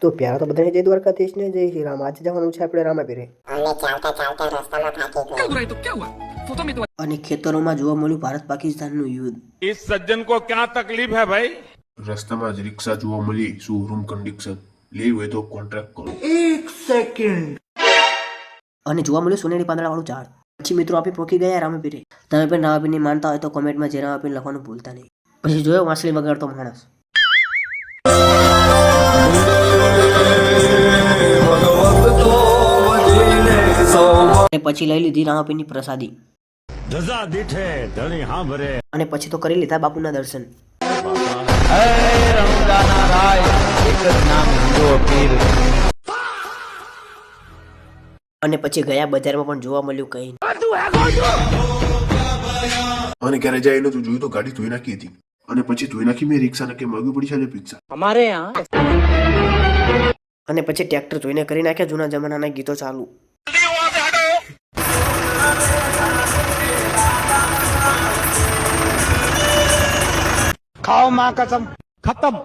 તો પ્યારા તો બધાને જય દ્વારકાધીશ ને જય શ્રી રામ। આજે જવાનું છે આપણે રામાપીરે અને ખેતરોમાં જોવા મળ્યું ભારત પાકિસ્તાનનું યુદ્ધ। इस सज्जन को क्या तकलीफ है भाई? રસ્તામાં જ રિક્ષા જોવા મળી, શોરૂમ કન્ડિશન, લેવું હોય તો કોન્ટ્રાક્ટ કરો। અને જોવા મળ્યું સોનેરી પાંદડા વાળું ઝાડ। પછી મિત્રો આપણે પહોંચી ગયા રામાપીરે। તમે પણ રામાપીરની માનતા હોય તો કોમેન્ટમાં જય રામાપીર લખવાનું ભૂલતા નહીં। પછી જોયો વાંસળી વગાડતો માણસ। અને પછી લઈ લીધી રામાપીરની પ્રસાદી અને પછી તો કરી લીધા બાપુના દર્શન। અને પછી ગયા બજારમાં પણ જોવા મળ્યું કઈ અને ઘરે જઈને તું જોયું તો ગાડી ધોઈ નાખી હતી, અને પછી ધોઈ નાખી મેં રિક્ષા ને કે માગવી પડી છે પિઝા અમારે અને પછી ટ્રેક્ટર જોઈને કરી નાખ્યા જૂના જમાનાના ગીતો ચાલુ। खाओ माँ कसम, खत्म।